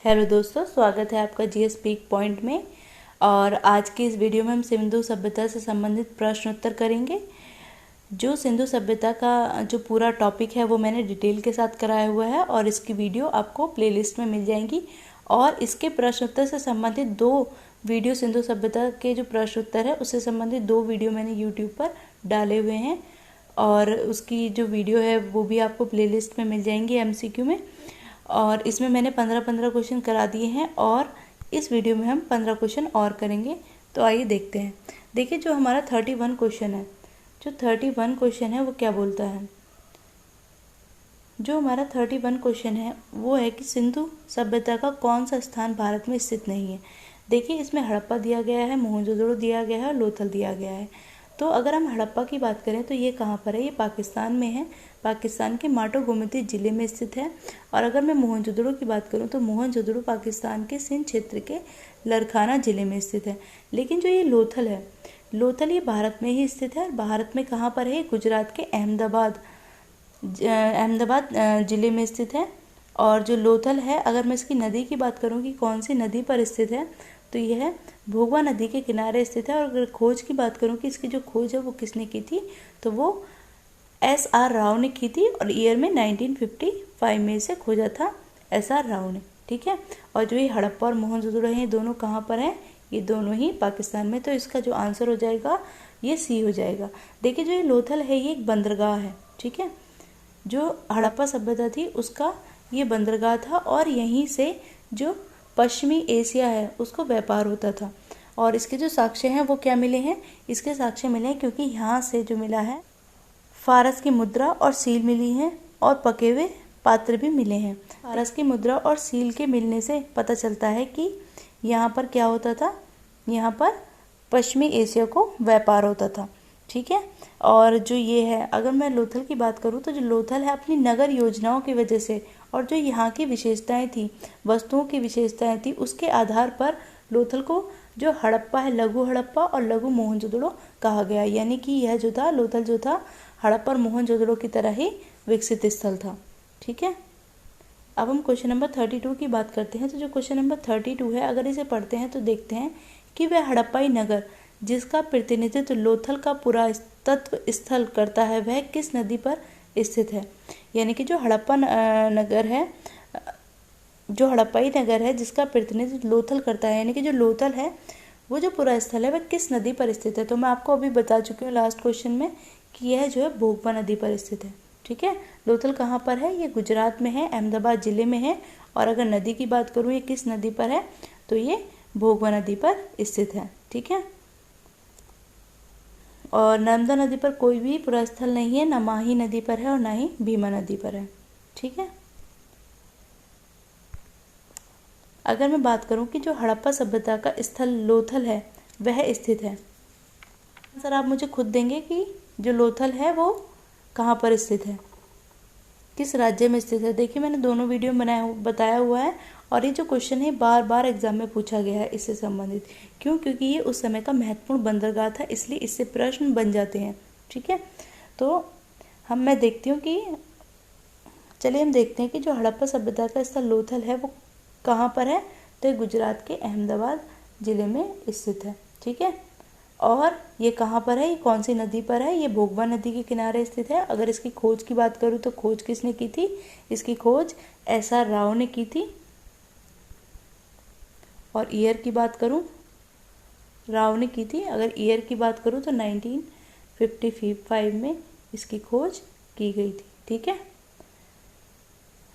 Hello दोस्तों, स्वागत है आपका जीएस पीक पॉइंट में। और आज की इस वीडियो में हम सिंधु सभ्यता से संबंधित प्रश्न उत्तर करेंगे। जो सिंधु सभ्यता का जो पूरा टॉपिक है वो मैंने डिटेल के साथ कराया हुआ है और इसकी वीडियो आपको प्लेलिस्ट में मिल जाएंगी। और इसके प्रश्न उत्तर से संबंधित 2 वीडियो, सिंधु सभ्यता के जो प्रश्न उत्तर है उससे संबंधित 2 वीडियो मैंने यूट्यूब पर डाले हुए हैं और उसकी जो वीडियो है वो भी आपको प्लेलिस्ट में मिल जाएंगी एमसीक्यू में। और इसमें मैंने 15-15 क्वेश्चन करा दिए हैं और इस वीडियो में हम 15 क्वेश्चन और करेंगे। तो आइए देखते हैं। देखिए, जो हमारा 31 क्वेश्चन है, जो 31 क्वेश्चन है वो क्या बोलता है। जो हमारा 31 क्वेश्चन है वो है कि सिंधु सभ्यता का कौन सा स्थान भारत में स्थित नहीं है। देखिए, इसमें हड़प्पा दिया गया है, मोहनजोदड़ो दिया गया है और लोथल दिया गया है। तो अगर हम हड़प्पा की बात करें तो ये कहाँ पर है, ये पाकिस्तान में है, पाकिस्तान के माटो गोमती ज़िले में स्थित है। और अगर मैं मोहनजोदड़ो की बात करूँ तो मोहनजोदड़ो पाकिस्तान के सिंध क्षेत्र के लरखाना ज़िले में स्थित है। लेकिन जो ये लोथल है, लोथल ये भारत में ही स्थित है। और भारत में कहाँ पर है, गुजरात के अहमदाबाद ज़िले में स्थित है। और जो लोथल है, अगर मैं इसकी नदी की बात करूँ कि कौन सी नदी पर स्थित है, तो यह भोगवा नदी के किनारे स्थित है। और अगर खोज की बात करूँ कि इसकी जो खोज है वो किसने की थी, तो वो SR राव ने की थी और ईयर में 1955 में इसे खोजा था SR राव ने। ठीक है। और जो ये हड़प्पा और मोहनजोदड़ो हैं, ये दोनों कहाँ पर हैं, ये दोनों ही पाकिस्तान में। तो इसका जो आंसर हो जाएगा ये सी हो जाएगा। देखिए, जो ये लोथल है ये एक बंदरगाह है। ठीक है। जो हड़प्पा सभ्यता थी उसका ये बंदरगाह था और यहीं से जो पश्चिमी एशिया है उसको व्यापार होता था। और इसके जो साक्ष्य हैं वो क्या मिले हैं, इसके साक्ष्य मिले हैं क्योंकि यहाँ से जो मिला है फारस की मुद्रा और सील मिली है और पके हुए पात्र भी मिले हैं। फारस की मुद्रा और सील के मिलने से पता चलता है कि यहाँ पर क्या होता था, यहाँ पर पश्चिमी एशिया को व्यापार होता था। ठीक है। और जो ये है, अगर मैं लोथल की बात करूँ तो जो लोथल है अपनी नगर योजनाओं की वजह से और जो यहाँ की विशेषताएं थी, वस्तुओं की विशेषताएं थी, उसके आधार पर लोथल को जो हड़प्पा है, लघु हड़प्पा और लघु मोहनजोदड़ो कहा गया। यानी कि यह जो था, लोथल जो था, हड़प्पा और मोहनजोदड़ो की तरह ही विकसित स्थल था। ठीक है। अब हम क्वेश्चन नंबर 32 की बात करते हैं। तो जो क्वेश्चन नंबर 32 है, अगर इसे पढ़ते हैं तो देखते हैं कि वह हड़प्पाई नगर जिसका प्रतिनिधित्व लोथल का पुरातत्व स्थल करता है वह किस नदी पर स्थित है। यानी कि जो हड़प्पा नगर है, जो हड़प्पाई नगर है जिसका प्रतिनिधित्व लोथल करता है, यानी कि जो लोथल है वो जो पूरा स्थल है वह किस नदी पर स्थित है। तो मैं आपको अभी बता चुकी हूँ लास्ट क्वेश्चन में कि यह जो है भोगवा नदी पर स्थित है। ठीक है। लोथल कहाँ पर है, ये गुजरात में है, अहमदाबाद ज़िले में है। और अगर नदी की बात करूँ ये किस नदी पर है, तो ये भोगवा नदी पर स्थित है। ठीक है। और नर्मदा नदी पर कोई भी पुरास्थल नहीं है, न माही नदी पर है और ना ही भीमा नदी पर है। ठीक है। अगर मैं बात करूं कि जो हड़प्पा सभ्यता का स्थल लोथल है वह स्थित है, सर आप मुझे खुद देंगे कि जो लोथल है वो कहाँ पर स्थित है, किस राज्य में स्थित है। देखिए, मैंने दोनों वीडियो बताया हुआ है और ये जो क्वेश्चन है बार बार एग्जाम में पूछा गया है इससे संबंधित। क्यों? क्योंकि ये उस समय का महत्वपूर्ण बंदरगाह था, इसलिए इससे प्रश्न बन जाते हैं। ठीक है। तो मैं देखती हूँ कि, चलिए हम देखते हैं कि जो हड़प्पा सभ्यता का स्थल लोथल है वो कहाँ पर है। तो ये गुजरात के अहमदाबाद ज़िले में स्थित है। ठीक है। और ये कहाँ पर है, ये कौन सी नदी पर है, ये भोगवा नदी के किनारे स्थित है। अगर इसकी खोज की बात करूँ तो खोज किसने की थी, इसकी खोज SR राव ने की थी। और ईयर की बात करूँ, राव ने की थी। अगर ईयर की बात करूँ तो 1955 में इसकी खोज की गई थी। ठीक है।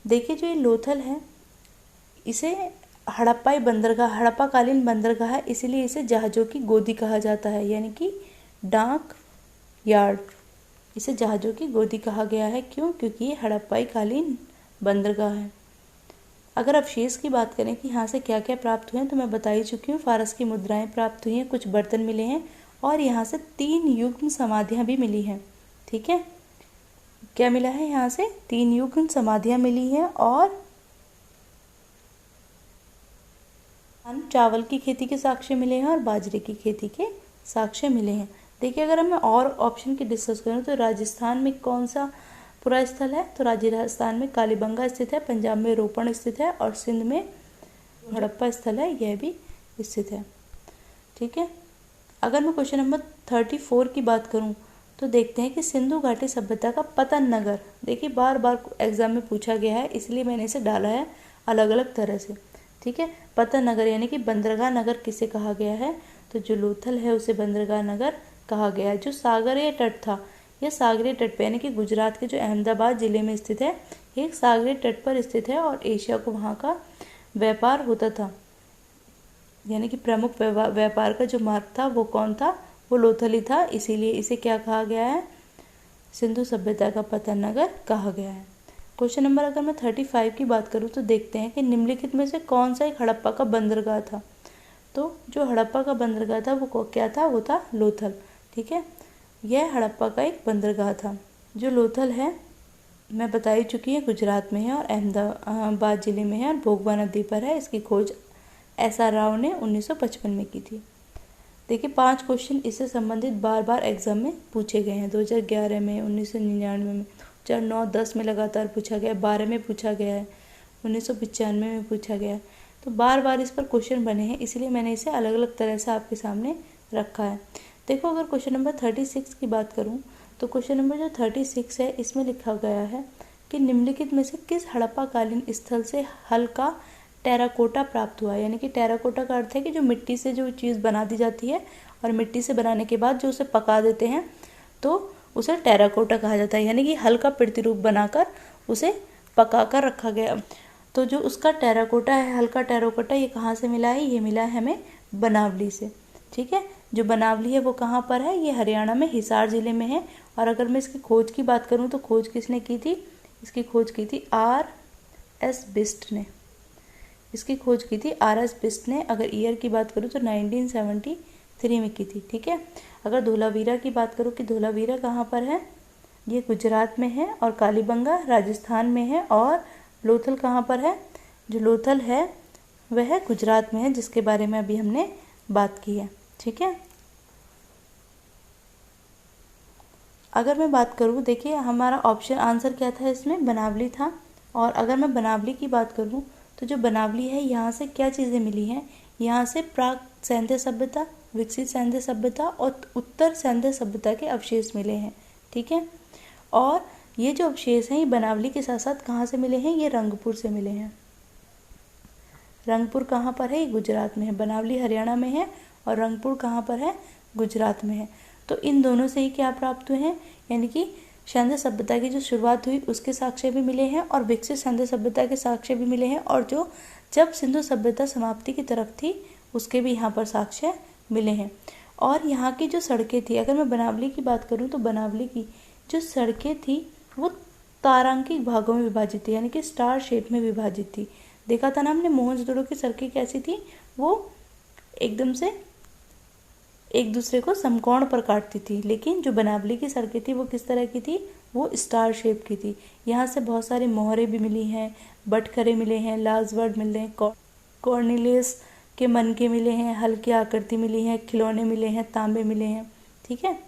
देखिए, जो ये लोथल है इसे हड़प्पाई बंदरगाह, हड़प्पाकालीन बंदरगाह है, इसीलिए इसे जहाज़ों की गोदी कहा जाता है, यानी कि डाक यार्ड। इसे जहाज़ों की गोदी कहा गया है। क्यों? क्योंकि ये हड़प्पाई कालीन बंदरगाह है। अगर अवशेष की बात करें कि यहाँ से क्या क्या प्राप्त हुए हैं, तो मैं बता ही चुकी हूँ। फारस की मुद्राएं प्राप्त हुई हैं, कुछ बर्तन मिले हैं और यहाँ से 3 युग्म समाधियाँ भी मिली हैं। ठीक है। क्या मिला है, यहाँ से 3 युग्म समाधियाँ मिली हैं और चावल की खेती के साक्ष्य मिले हैं और बाजरे की खेती के साक्ष्य मिले हैं। देखिए, अगर मैं और ऑप्शन की डिस्कस करूँ तो राजस्थान में कौन सा पूरा स्थल है, तो राजस्थान में कालीबंगा स्थित है, पंजाब में रोपण स्थित है और सिंध में हड़प्पा स्थल है यह भी स्थित है। ठीक है, अगर मैं क्वेश्चन नंबर 34 की बात करूं तो देखते हैं कि सिंधु घाटी सभ्यता का पतन नगर, देखिए बार बार एग्जाम में पूछा गया है इसलिए मैंने इसे डाला है अलग अलग तरह से। ठीक है, पतन नगर यानी कि बंदरगाह नगर किसे कहा गया है, तो जो लोथल है उसे बंदरगाह नगर कहा गया है। जो सागरीय तट था, यह सागरीय तट पे यानी कि गुजरात के जो अहमदाबाद जिले में स्थित है, एक सागरीय तट पर स्थित है और एशिया को वहाँ का व्यापार होता था, यानी कि प्रमुख व्यापार का जो मार्ग था वो कौन था, वो लोथल ही था, इसीलिए इसे क्या कहा गया है, सिंधु सभ्यता का पतन नगर कहा गया है। क्वेश्चन नंबर अगर मैं 35 की बात करूँ तो देखते हैं कि निम्नलिखित में से कौन सा एक हड़प्पा का बंदरगाह था। तो जो हड़प्पा का बंदरगाह था वो क्या था, वो था लोथल। ठीक है, यह हड़प्पा का एक बंदरगाह था। जो लोथल है मैं बता ही चुकी है, गुजरात में है और अहमदाबाद जिले में है और भोगवा नदी पर है। इसकी खोज SR राव ने 1955 में की थी। देखिए 5 क्वेश्चन इससे संबंधित बार बार एग्जाम में पूछे गए हैं। 2011 में, 1999 में, 2009, 10 में लगातार पूछा गया, 12 में पूछा गया है, 1995 में पूछा गया है। तो बार बार इस पर क्वेश्चन बने हैं, इसलिए मैंने इसे अलग अलग तरह से आपके सामने रखा है। देखो अगर क्वेश्चन नंबर 36 की बात करूँ तो क्वेश्चन नंबर जो 36 है इसमें लिखा गया है कि निम्नलिखित में से किस हड़प्पा कालीन स्थल से हल्का टेराकोटा प्राप्त हुआ है। यानी कि टेराकोटा का अर्थ है कि जो मिट्टी से जो चीज़ बना दी जाती है और मिट्टी से बनाने के बाद जो उसे पका देते हैं तो उसे टेराकोटा कहा जाता है, यानी कि हल्का प्रतिरूप बनाकर उसे पका कर रखा गया। तो जो उसका टेराकोटा है, हल्का टेराकोटा, ये कहाँ से मिला है, ये मिला है हमें बनावली से। ठीक है, जो बनावली है वो कहाँ पर है, ये हरियाणा में हिसार जिले में है। और अगर मैं इसकी खोज की बात करूँ तो खोज किसने की थी, इसकी खोज की थी RS बिस्ट ने। इसकी खोज की थी RS बिस्ट ने। अगर ईयर की बात करूँ तो 1973 में की थी। ठीक है, अगर धोलावीरा की बात करूँ कि धोलावीरा कहाँ पर है, ये गुजरात में है और कालीबंगा राजस्थान में है। और लोथल कहाँ पर है, जो लोथल है वह गुजरात में है, जिसके बारे में अभी हमने बात की है। ठीक है, अगर मैं बात करूँ, देखिए हमारा ऑप्शन आंसर क्या था इसमें, बनावली था। और अगर मैं बनावली की बात करूँ तो जो बनावली है यहाँ से क्या चीज़ें मिली हैं, यहाँ से प्राक सैंध्य सभ्यता, विकसित सैंध्य सभ्यता और उत्तर सैंध्य सभ्यता के अवशेष मिले हैं। ठीक है, और ये जो अवशेष हैं ये बनावली के साथ साथ कहाँ से मिले हैं, ये रंगपुर से मिले हैं। रंगपुर कहाँ पर है, ये गुजरात में है। बनावली हरियाणा में है और रंगपुर कहाँ पर है, गुजरात में है। तो इन दोनों से ही क्या प्राप्त हुए हैं, यानी कि सैंध्य सभ्यता की जो शुरुआत हुई उसके साक्ष्य भी मिले हैं और विकसित सैंध्य सभ्यता के साक्ष्य भी मिले हैं, और जो जब सिंधु सभ्यता समाप्ति की तरफ थी उसके भी यहाँ पर साक्ष्य मिले हैं। और यहाँ की जो सड़कें थी, अगर मैं बनावली की बात करूँ तो बनावली की जो सड़कें थी वो तारांकित भागों में विभाजित थी, यानी कि स्टार शेप में विभाजित थी। देखा था ना हमने मोहनजोदड़ो की सड़कें कैसी थी, वो एकदम से एक दूसरे को समकोण पर काटती थी, लेकिन जो बनावली की सड़कें थी वो किस तरह की थी, वो स्टार शेप की थी। यहाँ से बहुत सारी मोहरें भी मिली हैं, बटखरे मिले हैं, लाजवर्ड मिले हैं, कॉर्निलियस के मनके मिले हैं, हल्की आकृति मिली है, खिलौने मिले हैं, तांबे मिले हैं। ठीक है,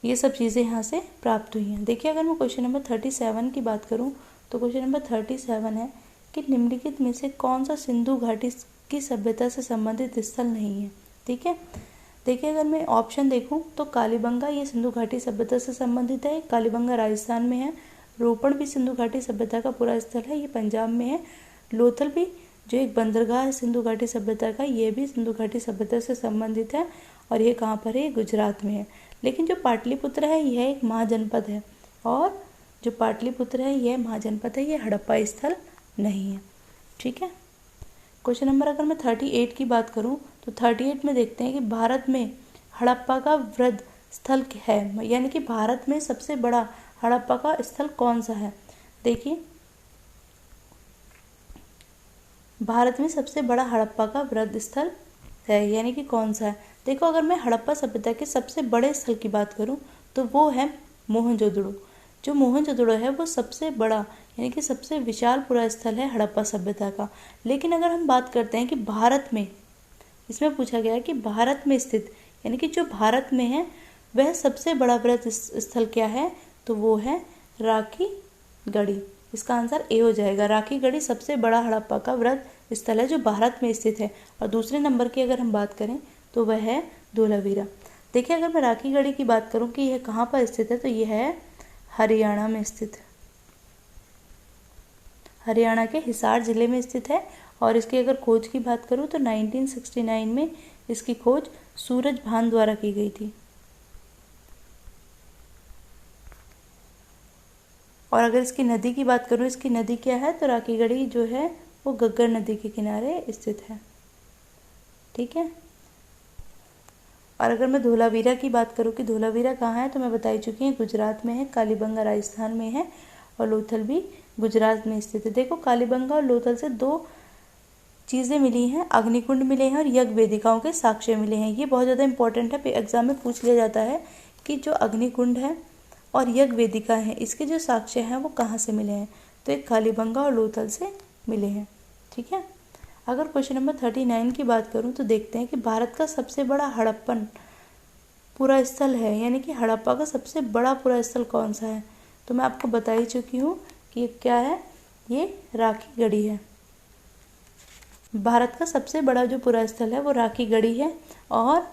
ये सब चीज़ें यहाँ से प्राप्त हुई हैं। देखिए अगर मैं क्वेश्चन नंबर 37 की बात करूँ तो क्वेश्चन नंबर 37 है कि निम्नलिखित में से कौन सा सिंधु घाटी की सभ्यता से संबंधित स्थल नहीं है। ठीक है, देखिए अगर मैं ऑप्शन देखूं तो कालीबंगा ये सिंधु घाटी सभ्यता से संबंधित है, कालीबंगा राजस्थान में है। रोपड़ भी सिंधु घाटी सभ्यता का पूरा स्थल है, ये पंजाब में है। लोथल भी जो एक बंदरगाह है सिंधु घाटी सभ्यता का, ये भी सिंधु घाटी सभ्यता से संबंधित है और ये कहाँ पर है, गुजरात में है। लेकिन जो पाटलिपुत्र है यह एक महाजनपद है, और जो पाटलिपुत्र है यह महाजनपद है, ये हड़प्पा स्थल नहीं है। ठीक है, क्वेश्चन नंबर अगर मैं 38 की बात करूं तो 38 में देखते हैं कि भारत में हड़प्पा का वृहद स्थल है, यानी कि भारत में सबसे बड़ा हड़प्पा का स्थल कौन सा है। देखिए भारत में सबसे बड़ा हड़प्पा का वृहद स्थल है, यानी कि कौन सा है। देखो अगर मैं हड़प्पा सभ्यता के सबसे बड़े स्थल की बात करूं तो वो है मोहनजोदड़ो। जो मोहनजोदड़ो है वो सबसे बड़ा यानी कि सबसे विशाल पूरा स्थल है हड़प्पा सभ्यता का। लेकिन अगर हम बात करते हैं कि भारत में, इसमें पूछा गया है कि भारत में स्थित यानी कि जो भारत में है वह सबसे बड़ा वृहद स्थल क्या है, तो वो है राखी गढ़ी। इसका आंसर ए हो जाएगा। राखी गढ़ी सबसे बड़ा हड़प्पा का वृहद स्थल है जो भारत में स्थित है। और दूसरे नंबर की अगर हम बात करें तो वह है धौलावीरा। देखिए अगर मैं राखीगढ़ी की बात करूं कि यह कहाँ पर स्थित है तो यह है हरियाणा में स्थित, हरियाणा के हिसार जिले में स्थित है। और इसकी अगर खोज की बात करूं तो 1969 में इसकी खोज सूरजभान द्वारा की गई थी। और अगर इसकी नदी की बात करूं, इसकी नदी क्या है तो राखीगढ़ी जो है वो घग्गर नदी के किनारे स्थित है। ठीक है। और अगर मैं धौलावीरा की बात करूं कि धौलावीरा कहाँ है तो मैं बता चुकी हूँ गुजरात में है, कालीबंगा राजस्थान में है और लोथल भी गुजरात में स्थित है। देखो कालीबंगा और लोथल से दो चीज़ें मिली हैं, अग्निकुंड मिले हैं और यज्ञ वेदिकाओं के साक्ष्य मिले हैं। ये बहुत ज़्यादा इंपॉर्टेंट है, एग्जाम में पूछ लिया जाता है कि जो अग्निकुंड है और यज्ञ वेदिका है इसके जो साक्ष्य हैं वो कहाँ से मिले हैं, तो एक कालीबंगा और लोथल से मिले हैं। ठीक है। अगर क्वेश्चन नंबर 39 की बात करूं तो देखते हैं कि भारत का सबसे बड़ा हड़प्पन पुरा स्थल है, यानी कि हड़प्पा का सबसे बड़ा पुरा स्थल कौन सा है, तो मैं आपको बता ही चुकी हूँ कि ये क्या है, ये राखीगढ़ी है। भारत का सबसे बड़ा जो पुरा स्थल है वो राखीगढ़ी है और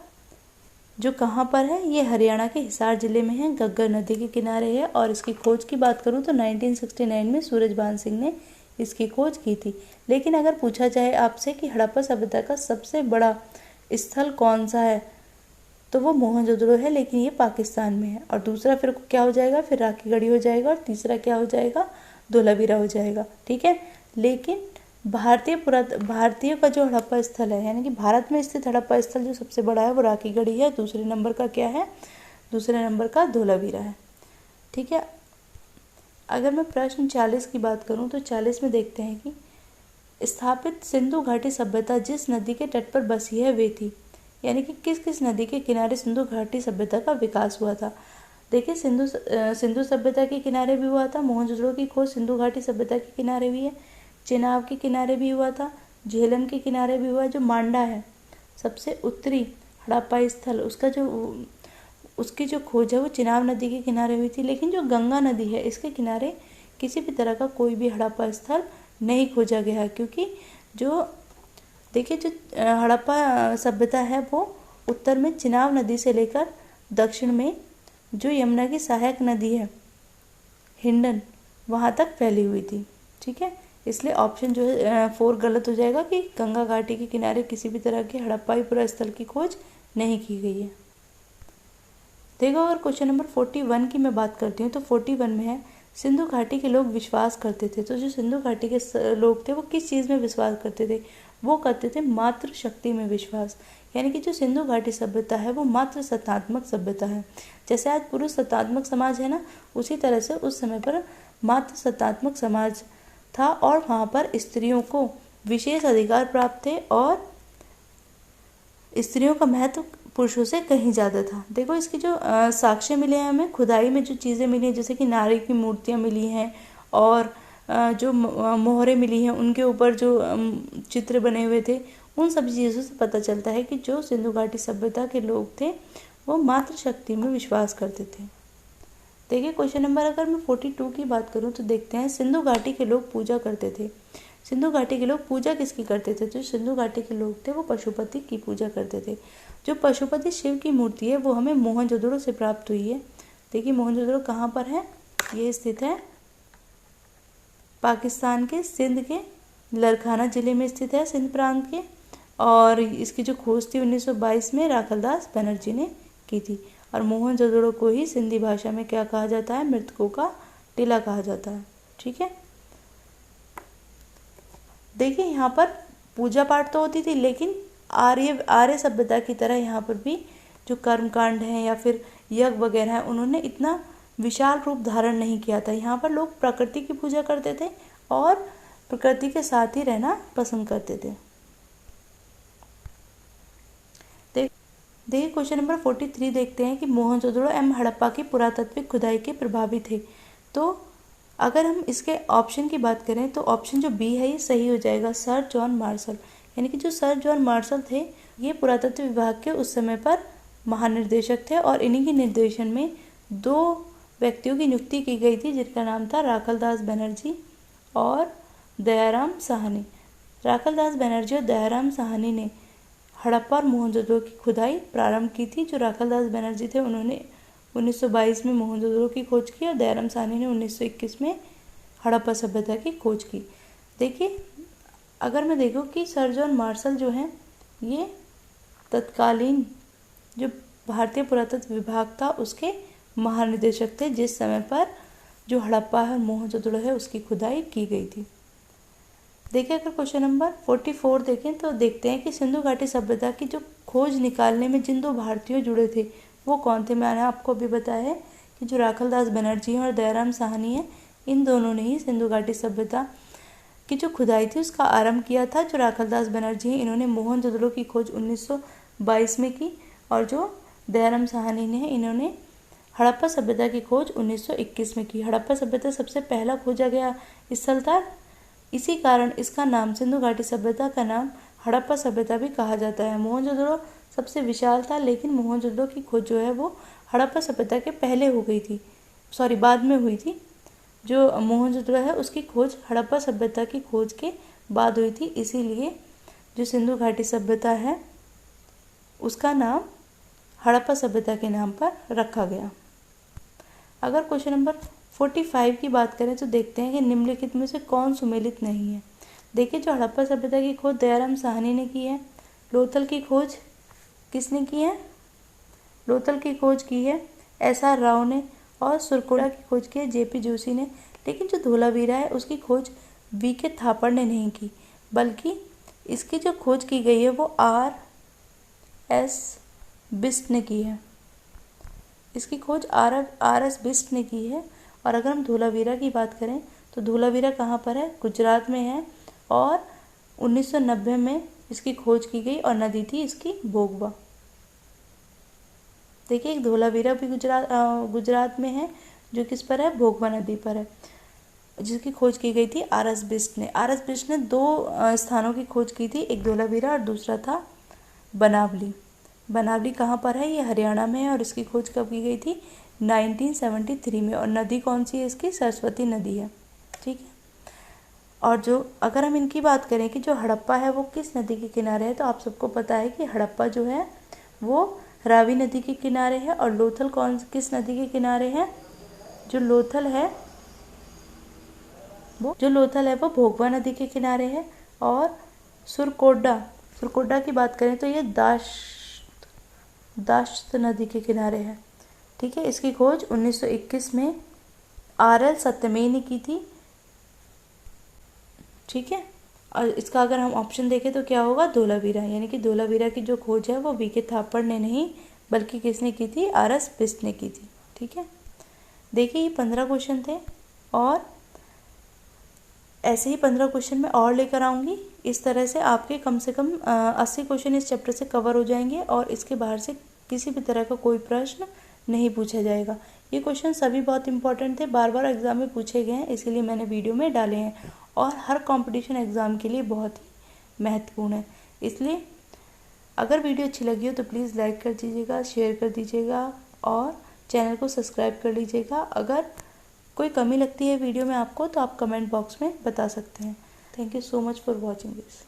जो कहाँ पर है, ये हरियाणा के हिसार जिले में है, घग्गर नदी के किनारे है। और इसकी खोज की बात करूँ तो 1969 में सूरजभान सिंह ने इसकी खोज की थी। लेकिन अगर पूछा जाए आपसे कि हड़प्पा सभ्यता का सबसे बड़ा स्थल कौन सा है तो वो मोहनजोदड़ो है, लेकिन ये पाकिस्तान में है। और दूसरा फिर क्या हो जाएगा, फिर राखीगढ़ी हो जाएगा और तीसरा क्या हो जाएगा, धौलावीरा हो जाएगा। ठीक है। लेकिन भारतीय का जो हड़प्पा स्थल है, यानी कि भारत में स्थित हड़प्पा स्थल जो सबसे बड़ा है वो राखीगढ़ी है। दूसरे नंबर का क्या है, दूसरे नंबर का धौलावीरा है। ठीक है। अगर मैं प्रश्न 40 की बात करूं तो 40 में देखते हैं कि स्थापित सिंधु घाटी सभ्यता जिस नदी के तट पर बसी है वे थी, यानी कि किस किस नदी के किनारे सिंधु घाटी सभ्यता का विकास हुआ था। देखिए सिंधु सभ्यता के किनारे भी हुआ था, मोहनजोदड़ो की खोज सिंधु घाटी सभ्यता के किनारे भी है, चेनाब के किनारे भी हुआ था, झेलम के किनारे भी हुआ। जो मांडा है सबसे उत्तरी हड़प्पा स्थल, उसकी जो खोज है वो चिनाब नदी के किनारे हुई थी। लेकिन जो गंगा नदी है इसके किनारे किसी भी तरह का कोई भी हड़प्पा स्थल नहीं खोजा गया है, क्योंकि जो हड़प्पा सभ्यता है वो उत्तर में चिनाब नदी से लेकर दक्षिण में जो यमुना की सहायक नदी है हिंडन वहाँ तक फैली हुई थी। ठीक है। इसलिए ऑप्शन जो है 4 गलत हो जाएगा कि गंगा घाटी के किनारे किसी भी तरह के हड़प्पाई पुरा स्थल की खोज नहीं की गई है। देखो अगर क्वेश्चन नंबर 41 की मैं बात करती हूँ तो 41 में है सिंधु घाटी के लोग विश्वास करते थे। तो जो सिंधु घाटी के लोग थे वो किस चीज़ में विश्वास करते थे, वो करते थे मातृ शक्ति में विश्वास। यानी कि जो सिंधु घाटी सभ्यता है वो मातृ सत्तात्मक सभ्यता है। जैसे आज पुरुष सत्तात्मक समाज है ना, उसी तरह से उस समय पर मातृ सत्तात्मक समाज था और वहाँ पर स्त्रियों को विशेष अधिकार प्राप्त थे और स्त्रियों का महत्व पुरुषों से कहीं ज़्यादा था। देखो इसकी जो साक्ष्य मिले हैं हमें, खुदाई में जो चीज़ें मिली हैं जैसे कि नारी की मूर्तियाँ मिली हैं और जो मोहरें मिली हैं उनके ऊपर जो चित्र बने हुए थे, उन सभी चीज़ों से पता चलता है कि जो सिंधु घाटी सभ्यता के लोग थे वो मातृशक्ति में विश्वास करते थे। देखिए क्वेश्चन नंबर अगर मैं 42 की बात करूं तो देखते हैं सिंधु घाटी के लोग पूजा करते थे। सिंधु घाटी के लोग पूजा किसकी करते थे, जो सिंधु घाटी के लोग थे वो पशुपति की पूजा करते थे। जो पशुपति शिव की मूर्ति है वो हमें मोहनजोदड़ो से प्राप्त हुई है। देखिए मोहनजोदड़ो कहाँ पर है, ये स्थित है पाकिस्तान के सिंध के लरखाना जिले में स्थित है, सिंध प्रांत के। और इसकी जो खोज थी 1922 में राखलदास बनर्जी ने की थी। और मोहनजोदड़ो को ही सिंधी भाषा में क्या कहा जाता है, मृतकों का टीला कहा जाता है। ठीक है। देखिए यहाँ पर पूजा पाठ तो होती थी, लेकिन आर्य सभ्यता की तरह यहाँ पर भी जो कर्मकांड हैं या फिर यज्ञ वगैरह है उन्होंने इतना विशाल रूप धारण नहीं किया था। यहाँ पर लोग प्रकृति की पूजा करते थे और प्रकृति के साथ ही रहना पसंद करते थे। देखिए क्वेश्चन नंबर 43 देखते हैं कि मोहनजोदड़ो एवं हड़प्पा की पुरातात्विक खुदाई के प्रभावी थे। तो अगर हम इसके ऑप्शन की बात करें तो ऑप्शन जो बी है ये सही हो जाएगा, सर जॉन मार्शल। यानी कि जो सर जॉन मार्शल थे ये पुरातत्व विभाग के उस समय पर महानिर्देशक थे और इन्हीं के निर्देशन में 2 व्यक्तियों की नियुक्ति की गई थी जिनका नाम था राखलदास बनर्जी और दयाराम साहनी। राखलदास बनर्जी और दयाराम साहनी ने हड़प्पा और मोहनजोदड़ो की खुदाई प्रारंभ की थी। जो राखलदास बनर्जी थे उन्होंने 1922 में मोहनजोदड़ो की खोज की और दयाराम साहनी ने 1921 में हड़प्पा सभ्यता की खोज की। देखिए, अगर मैं देखूँ कि सर जॉन मार्शल जो हैं ये तत्कालीन जो भारतीय पुरातत्व विभाग था उसके महानिदेशक थे, जिस समय पर जो हड़प्पा है और मोहनजोदड़ो है उसकी खुदाई की गई थी। देखिए, अगर क्वेश्चन नंबर 44 देखें तो देखते हैं कि सिंधु घाटी सभ्यता की जो खोज निकालने में जिन 2 भारतीयों जुड़े थे वो कौन थे। मैंने आपको अभी बताया है कि जो राखलदास बनर्जी हैं और दयाराम साहनी हैं, इन दोनों ने ही सिंधु घाटी सभ्यता की जो खुदाई थी उसका आरंभ किया था। जो राखलदास बनर्जी हैं इन्होंने मोहनजोदड़ो की खोज 1922 में की और जो दयाराम साहनी ने इन्होंने हड़प्पा सभ्यता की खोज 1921 में की। हड़प्पा सभ्यता सबसे पहला खोजा गया स्थल था, इसी कारण इसका नाम सिंधु घाटी सभ्यता का नाम हड़प्पा सभ्यता भी कहा जाता है। मोहनजोदड़ो सबसे विशाल था, लेकिन मोहनजोदड़ो की खोज जो है वो हड़प्पा सभ्यता के पहले हो गई थी, बाद में हुई थी। जो मोहनजोदड़ो है उसकी खोज हड़प्पा सभ्यता की खोज के बाद हुई थी, इसीलिए जो सिंधु घाटी सभ्यता है उसका नाम हड़प्पा सभ्यता के नाम पर रखा गया। अगर क्वेश्चन नंबर 45 की बात करें तो देखते हैं कि निम्नलिखित में से कौन सुमेलित नहीं है। देखिए, जो हड़प्पा सभ्यता की खोज दयाराम साहनी ने की है। लोथल की खोज किसने की है? लोथल की खोज की है SR राव ने और सुरकोड़ा की खोज की है JP जोशी ने। लेकिन जो धोलावीरा है उसकी खोज VK थापड़ ने नहीं की, बल्कि इसकी जो खोज की गई है वो RS बिस्ट ने की है। इसकी खोज RS बिस्ट ने की है। और अगर हम धोलावीरा की बात करें तो धोलावीरा कहाँ पर है? गुजरात में है और 1990 में इसकी खोज की गई और नदी थी इसकी भोगवा। देखिए, एक धोलावीरा भी गुजरात में है जो किस पर है? भोगवा नदी पर है, जिसकी खोज की गई थी RS बिस्ट ने। RS बिस्ट ने 2 स्थानों की खोज की थी, एक धोलावीरा और दूसरा था बनावली। बनावली कहाँ पर है? ये हरियाणा में है और इसकी खोज कब की गई थी? 1973 में। और नदी कौन सी है इसकी? सरस्वती नदी है। ठीक है। और जो अगर हम इनकी बात करें कि जो हड़प्पा है वो किस नदी के किनारे है, तो आप सबको पता है कि हड़प्पा जो है वो रावी नदी के किनारे है और लोथल किस नदी के किनारे है? जो लोथल है वो भोगवा नदी के किनारे है। और सुरकोडा की बात करें तो ये दाश्त नदी के किनारे है। ठीक है। इसकी खोज 1921 में RL सत्यमेय ने की थी। ठीक है। और इसका अगर हम ऑप्शन देखें तो क्या होगा? धोलावीरा, यानी कि धोलावीरा की जो खोज है वो VK थापड़ ने नहीं बल्कि किसने की थी? RS बिस्ट ने की थी। ठीक है। देखिए, ये 15 क्वेश्चन थे और ऐसे ही 15 क्वेश्चन मैं और लेकर आऊँगी। इस तरह से आपके कम से कम 80 क्वेश्चन इस चैप्टर से कवर हो जाएंगे और इसके बाहर से किसी भी तरह का कोई प्रश्न नहीं पूछा जाएगा। ये क्वेश्चन सभी बहुत इंपॉर्टेंट थे, बार बार एग्जाम में पूछे गए हैं, इसीलिए मैंने वीडियो में डाले हैं और हर कंपटीशन एग्ज़ाम के लिए बहुत ही महत्वपूर्ण है। इसलिए अगर वीडियो अच्छी लगी हो तो प्लीज़ लाइक कर दीजिएगा, शेयर कर दीजिएगा और चैनल को सब्सक्राइब कर लीजिएगा। अगर कोई कमी लगती है वीडियो में आपको तो आप कमेंट बॉक्स में बता सकते हैं। Thank you so much for watching this.